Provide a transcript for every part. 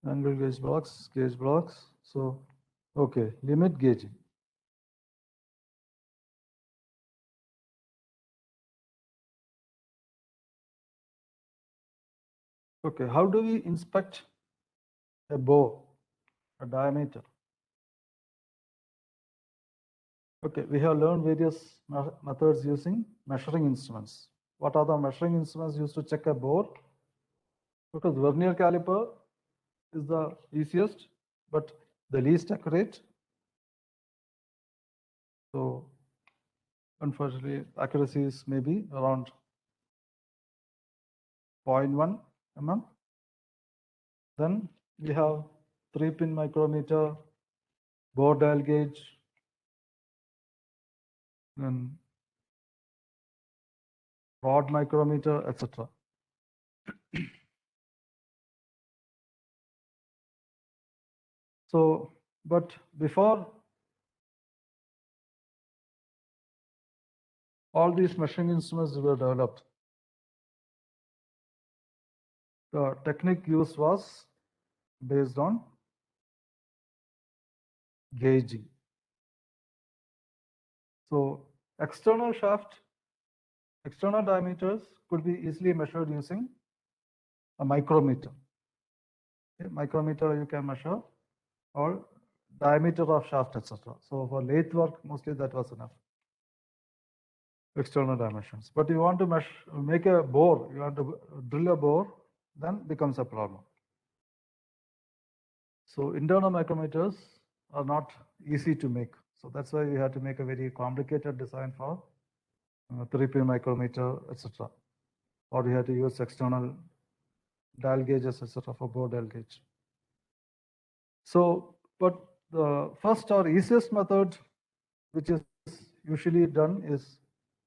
Angle gauge blocks. So, okay, limit gauging. Okay, how do we inspect a bore, a diameter? Okay, we have learned various methods using measuring instruments. What are the measuring instruments used to check a bore? Because vernier caliper is the easiest, but the least accurate. So, unfortunately, accuracy is maybe around 0.1 mm. Then we have 3-pin micrometer, bore dial gauge, then rod micrometer, etc. So, but before all these measuring instruments were developed, the technique used was based on gauging. So, external shaft, external diameters could be easily measured using a micrometer. Okay, micrometer you can measure, or diameter of shaft, etc. So, for lathe work, mostly that was enough. External dimensions. But you want to make a bore, you want to drill a bore, then becomes a problem. So internal micrometers are not easy to make. So that's why we had to make a very complicated design for 3-pin micrometer, etc. Or we had to use external dial gauges, etc. for bore dial gauge. So, but the first or easiest method, which is usually done, is,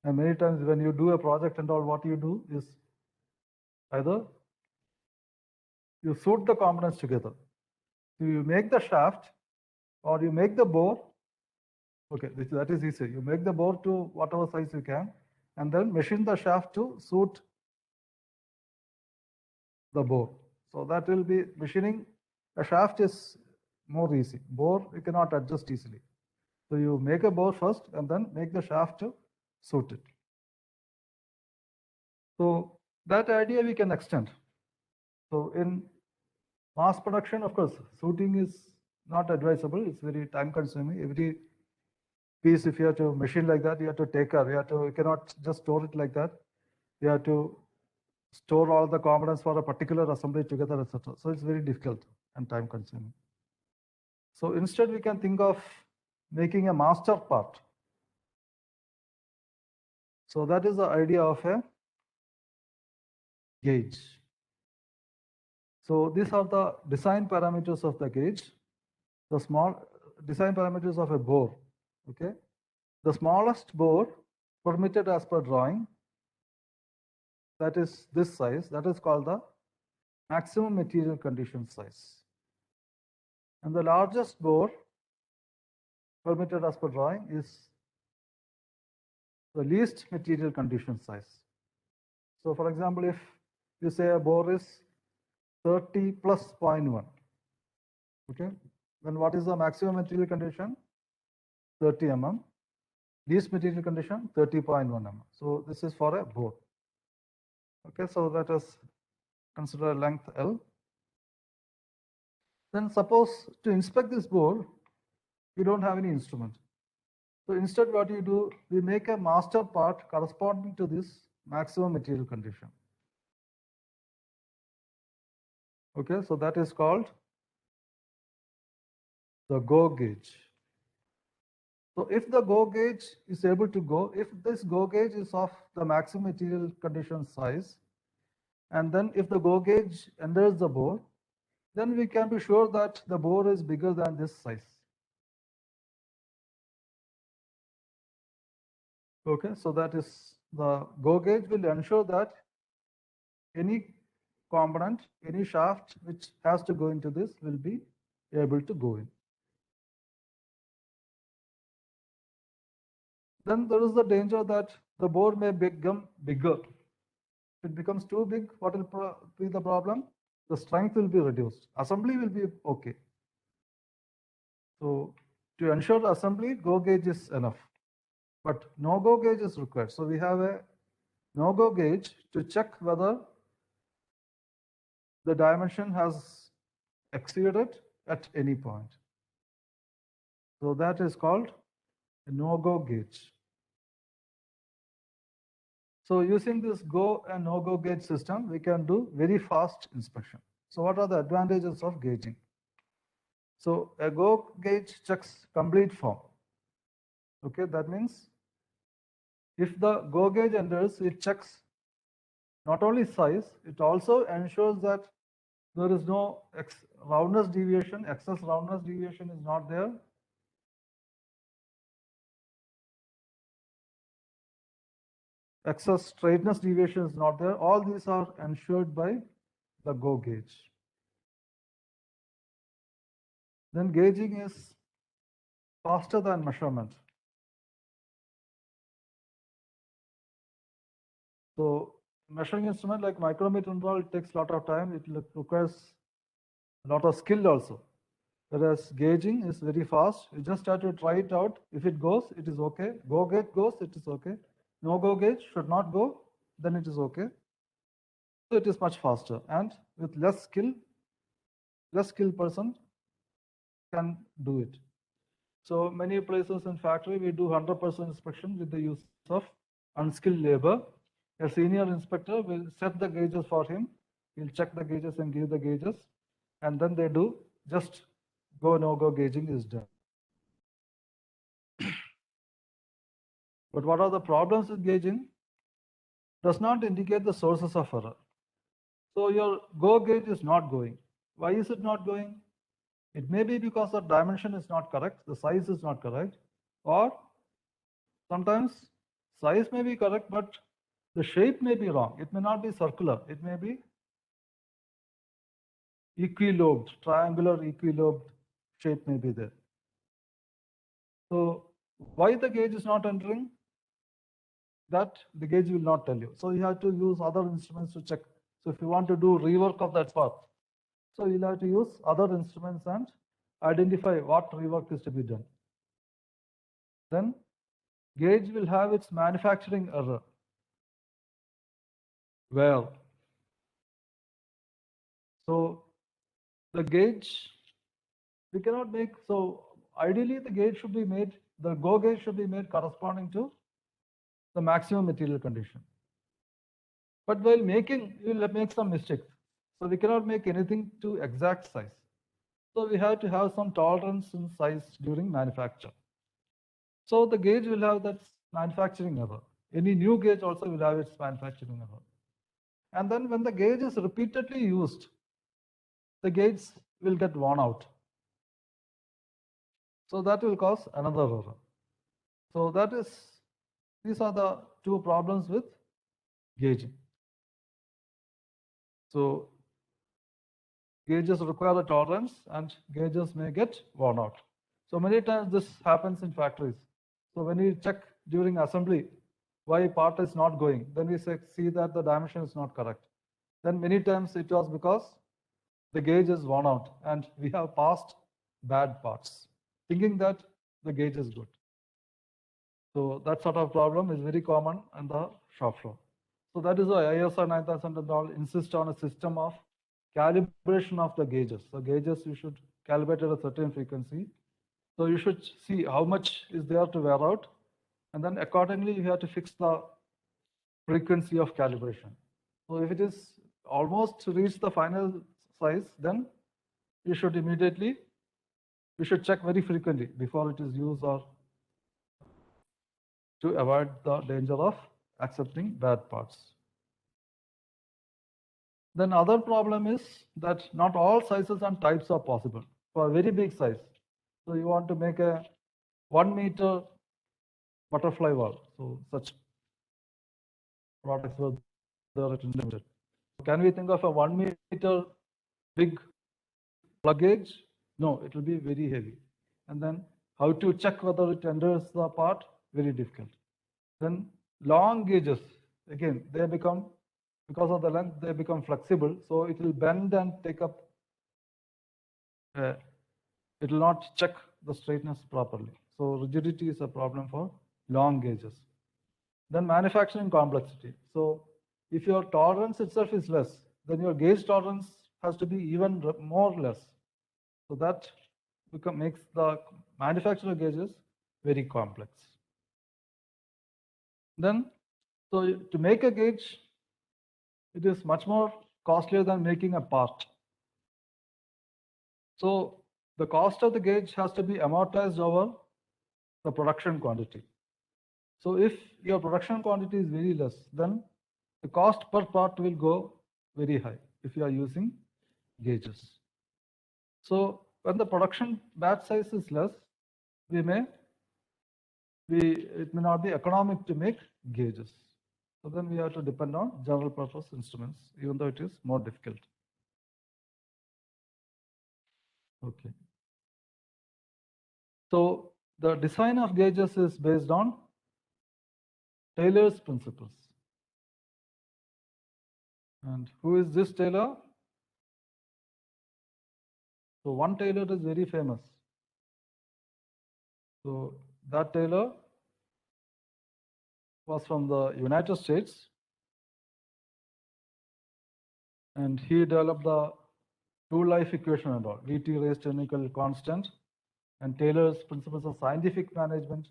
and many times when you do a project and all, what you do is either you suit the components together. So you make the shaft or you make the bore. Okay, that is easy. You make the bore to whatever size you can, and then machine the shaft to suit the bore. So that will be machining. A shaft is more easy. Bore you cannot adjust easily. So you make a bore first and then make the shaft to suit it. So that idea we can extend. So in mass production, of course, suiting is not advisable. It's very time consuming. Every piece, if you have to machine like that, you have to take care. You cannot just store it like that. You have to store all the components for a particular assembly together, etc. So it's very difficult and time consuming. So instead, we can think of making a master part. So that is the idea of a gauge. So these are the design parameters of the gauge, the small design parameters of a bore. Okay, the smallest bore permitted as per drawing, that is this size, that is called the maximum material condition size. And the largest bore permitted as per drawing is the least material condition size. So for example, if you say a bore is 30 plus 0.1, okay, then what is the maximum material condition? 30 mm. Least material condition 30.1 mm. So this is for a bore. Okay, so let us consider length L. Then suppose to inspect this bore, you don't have any instrument. So instead what you do, we make a master part corresponding to this maximum material condition. Okay, so that is called the go gauge. So if the go gauge is able to go, if this go gauge is of the maximum material condition size, and then if the go gauge enters the bore, then we can be sure that the bore is bigger than this size. Okay, so that is the go gauge will ensure that any component, any shaft which has to go into this will be able to go in. Then there is the danger that the bore may become bigger. If it becomes too big, what will be the problem? the strength will be reduced. Assembly will be okay. So to ensure assembly, go gauge is enough, but no-go gauge is required. So we have a no-go gauge to check whether the dimension has exceeded at any point. So that is called a no-go gauge. So using this go and no-go gauge system, we can do very fast inspection. So what are the advantages of gauging? So a go gauge checks complete form. Okay, that means if the go gauge enters, it checks not only size, it also ensures that there is no roundness deviation, excess roundness deviation is not there. Excess straightness deviation is not there. All these are ensured by the go gauge. Then gauging is faster than measurement. So measuring instrument like micrometer and all, it takes a lot of time. It requires a lot of skill also. Whereas gauging is very fast. You just have to try it out. If it goes, it is okay. Go gauge goes, it is okay. No go gauge should not go, then it is okay. So it is much faster, and with less skilled person can do it. So many places in factory we do 100% inspection with the use of unskilled labor. A senior inspector will set the gauges for him. He'll check the gauges and give the gauges, and then they do just go no go gauging is done. But what are the problems with gauging? Does not indicate the sources of error. So your go gauge is not going. Why is it not going? It may be because the dimension is not correct, the size is not correct, or sometimes size may be correct, but the shape may be wrong. It may not be circular. It may be equilobed, triangular equilobed shape may be there. So why the gauge is not entering? That the gauge will not tell you. So you have to use other instruments to check. So if you want to do rework of that part, so you'll have to use other instruments and identify what rework is to be done. Then gauge will have its manufacturing error. Well, so the gauge we cannot make, so ideally the gauge should be made, the go gauge should be made corresponding to the maximum material condition. But while making, you will make some mistakes. So we cannot make anything to exact size. So we have to have some tolerance in size during manufacture. So the gauge will have that manufacturing error. Any new gauge also will have its manufacturing error. And then when the gauge is repeatedly used, the gauge will get worn out. So that will cause another error. So that is, these are the two problems with gauging. So gauges require a tolerance and gauges may get worn out. So many times this happens in factories. So when we check during assembly why part is not going, then we see that the dimension is not correct. Then many times it was because the gauge is worn out and we have passed bad parts, thinking that the gauge is good. So that sort of problem is very common on the shop floor. So that is why ISO 9000 and all insist on a system of calibration of the gauges. So gauges you should calibrate at a certain frequency. So you should see how much is there to wear out, and then accordingly you have to fix the frequency of calibration. So if it is almost reached the final size, then you should immediately, you should check very frequently before it is used, or to avoid the danger of accepting bad parts. Then other problem is that not all sizes and types are possible for a very big size. So you want to make a 1 meter butterfly valve. So such products were there at Limited. Can we think of a 1 meter big plug gauge? No, it will be very heavy. And then how to check whether it enters the part? Very difficult. Then long gauges, again, they become because of the length, they become flexible. So it will bend and take up, it will not check the straightness properly. So rigidity is a problem for long gauges. Then manufacturing complexity. So if your tolerance itself is less, then your gauge tolerance has to be even more less. So that makes the manufacturer gauges very complex. Then, so to make a gauge, it is much more costlier than making a part. So the cost of the gauge has to be amortized over the production quantity. So if your production quantity is very less, then the cost per part will go very high if you are using gauges. So when the production batch size is less, it may not be economic to make gauges. So then we have to depend on general purpose instruments, even though it is more difficult. Okay. So the design of gauges is based on Taylor's principles. And who is this Taylor? So one Taylor is very famous. So that Taylor was from the United States, and he developed the two-life equation and all, Vt raised to n equal constant, and Taylor's principles of scientific management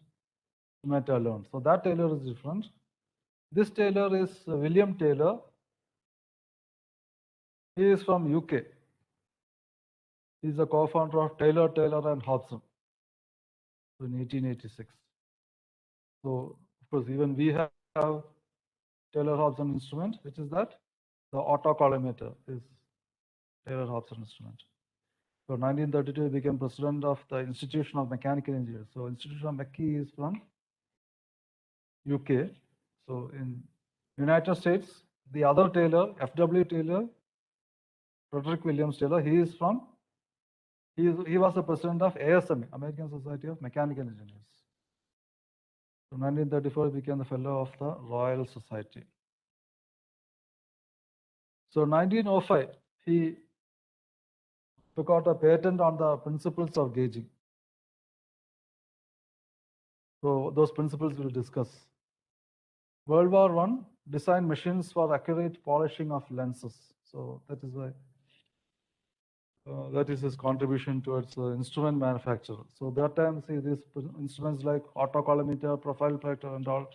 you might have learned. So that Taylor is different. This Taylor is William Taylor. He is from UK. He is the co-founder of Taylor, Taylor and Hobson in 1886. So of course, even we have Taylor-Hobson instrument, which is that the autocollimator is Taylor-Hobson instrument. So 1932, he became president of the Institution of Mechanical Engineers. So Institution of McKee is from UK. So in United States, the other Taylor, F.W. Taylor, Frederick Williams Taylor, he was the president of ASME, American Society of Mechanical Engineers. So 1934, he became the fellow of the Royal Society. So 1905, he took out a patent on the principles of gauging. So those principles we'll discuss. World War I designed machines for accurate polishing of lenses. So that is why that is his contribution towards instrument manufacture. So that time, see these instruments like autocollimator, profile protractor, and all,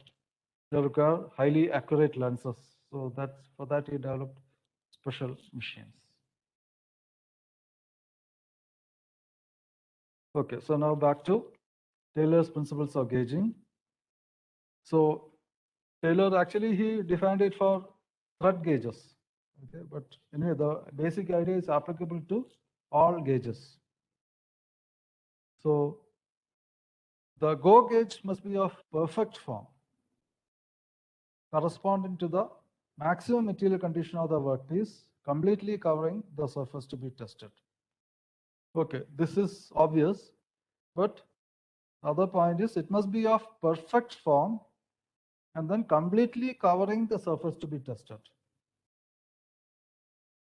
they require highly accurate lenses. So that's for that he developed special machines. Okay, so now back to Taylor's principles of gauging. So Taylor actually he defined it for thread gauges. Okay, but anyway, the basic idea is applicable to all gauges. So the go gauge must be of perfect form, corresponding to the maximum material condition of the workpiece, completely covering the surface to be tested. Okay, this is obvious, but the other point is it must be of perfect form and then completely covering the surface to be tested.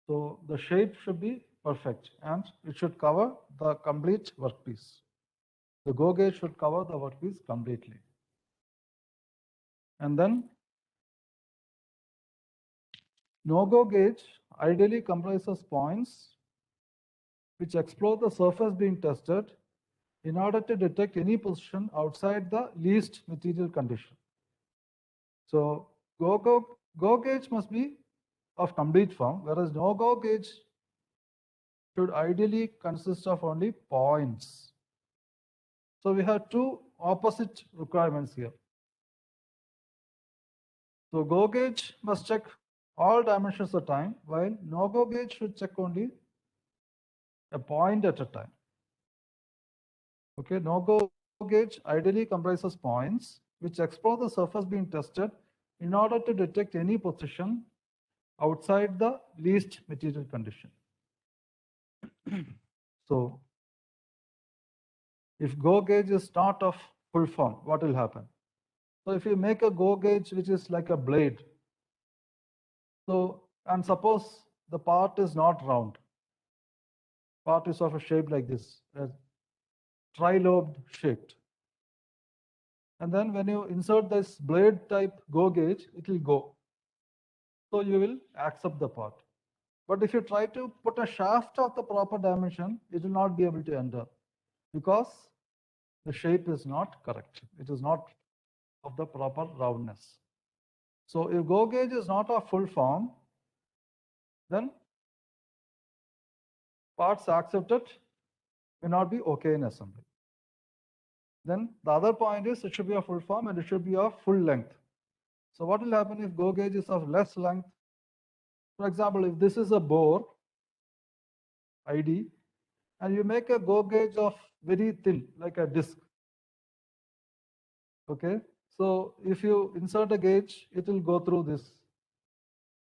So the shape should be perfect and it should cover the complete workpiece. The go gauge should cover the workpiece completely. And then no-go gauge ideally comprises points which explore the surface being tested in order to detect any position outside the least material condition. So go gauge must be of complete form, whereas no-go gauge should ideally consist of only points. So we have two opposite requirements here. So go gauge must check all dimensions at a time, while no-go gauge should check only a point at a time. Okay, no-go gauge ideally comprises points which explore the surface being tested in order to detect any position outside the least material condition. So if go gauge is not of full form, what will happen? So if you make a go gauge which is like a blade, So, and suppose the part is not round, part is of a shape like this, tri-lobed shaped. And then when you insert this blade type go gauge, it will go. So you will accept the part. But if you try to put a shaft of the proper dimension, it will not be able to enter because the shape is not correct. It is not of the proper roundness. So if go gauge is not of full form, then parts accepted may not be okay in assembly. Then the other point is it should be of full form and it should be of full length. So what will happen if go gauge is of less length? For example, if this is a bore ID and you make a go gauge of very thin, like a disc. Okay, so if you insert a gauge, it will go through this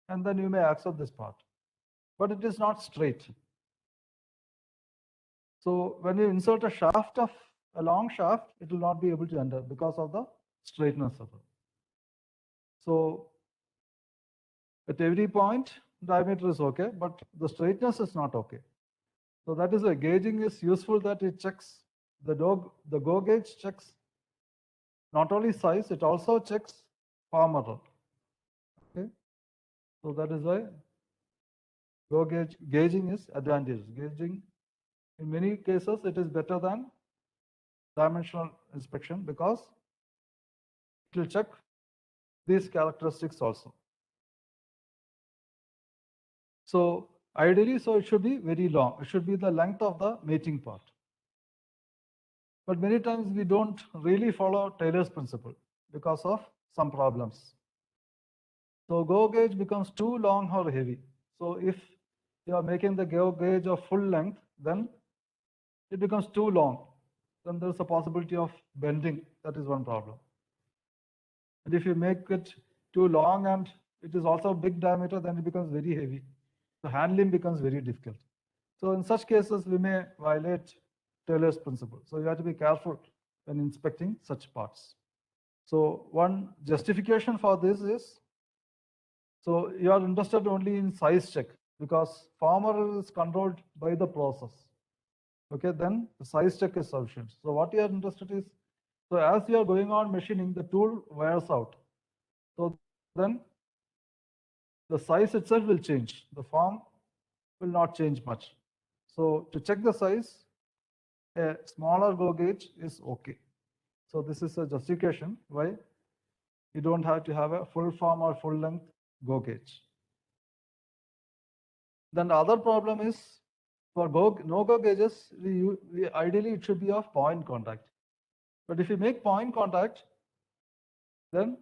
and then you may accept this part, but it is not straight. So when you insert a shaft of a long shaft, it will not be able to enter because of the straightness of it. So at every point, diameter is okay, but the straightness is not okay. So that is why gauging is useful, that it checks the go gauge checks not only size, it also checks form error. Okay, so that is why go gauge gauging is advantageous. Gauging in many cases it is better than dimensional inspection because it will check these characteristics also. So ideally, so it should be very long. It should be the length of the mating part. But many times we don't really follow Taylor's principle because of some problems. So go gauge becomes too long or heavy. So if you are making the go gauge of full length, then it becomes too long. Then there's a possibility of bending. That is one problem. And if you make it too long and it is also big diameter, then it becomes very heavy. So handling becomes very difficult. So in such cases, we may violate Taylor's principle. So you have to be careful when inspecting such parts. So one justification for this is, so you are interested only in size check because form error is controlled by the process. Okay, then the size check is sufficient. So what you are interested is, so as you are going on machining, the tool wears out. So then the size itself will change. The form will not change much. So to check the size, a smaller go gauge is okay. So this is a justification why you don't have to have a full form or full length go gauge. Then the other problem is for no go gauges, ideally it should be of point contact. But if you make point contact, then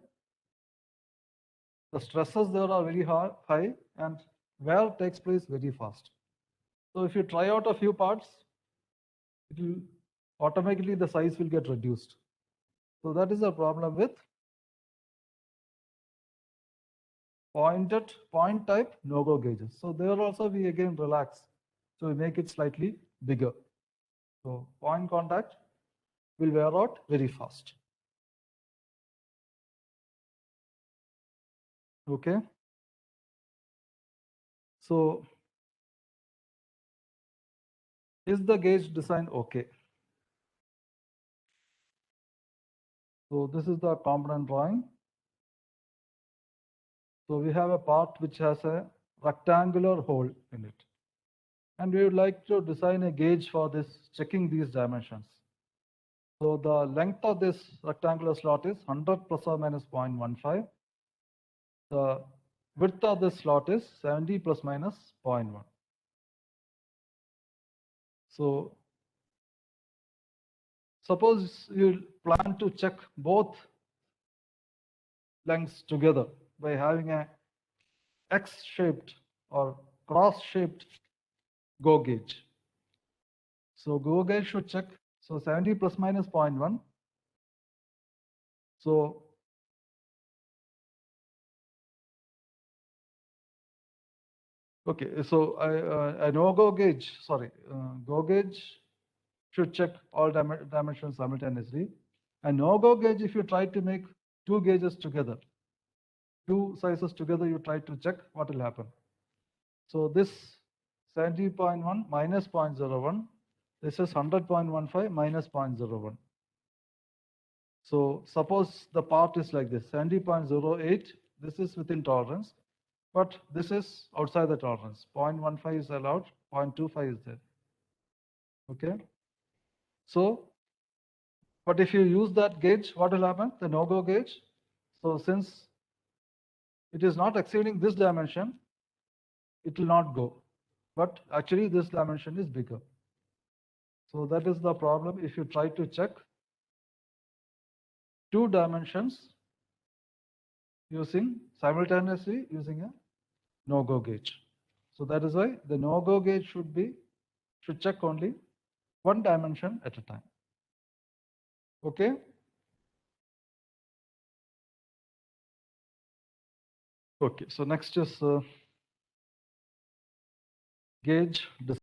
the stresses there are very high and wear takes place very fast. So if you try out a few parts, it will automatically the size will get reduced. So that is a problem with point type no-go gauges. So there also we again relax. So we make it slightly bigger. So point contact will wear out very fast. Okay. So is the gauge design okay? So this is the component drawing. So we have a part which has a rectangular hole in it. And we would like to design a gauge for this, checking these dimensions. So the length of this rectangular slot is 100 plus or minus 0.15. The width of this slot is 70 plus minus 0.1. So suppose you plan to check both lengths together by having a X-shaped or cross-shaped go gauge. So go gauge should check, so 70 plus minus 0.1. So okay, so a no-go gauge, sorry, go gauge should check all dimensions simultaneously. A no-go gauge, if you try to make two gauges together, two sizes together, you try to check what will happen. So this 70.1 minus 0.01, this is 100.15 minus 0.01. So suppose the part is like this, 70.08, this is within tolerance, but this is outside the tolerance. 0.15 is allowed, 0.25 is there. Okay. So, but if you use that gauge, what will happen? The no-go gauge. So since it is not exceeding this dimension, it will not go. But actually this dimension is bigger. So that is the problem if you try to check two dimensions using simultaneously using a no-go gauge. So that is why the no-go gauge should check only one dimension at a time. Okay. Okay. So next is gauge design.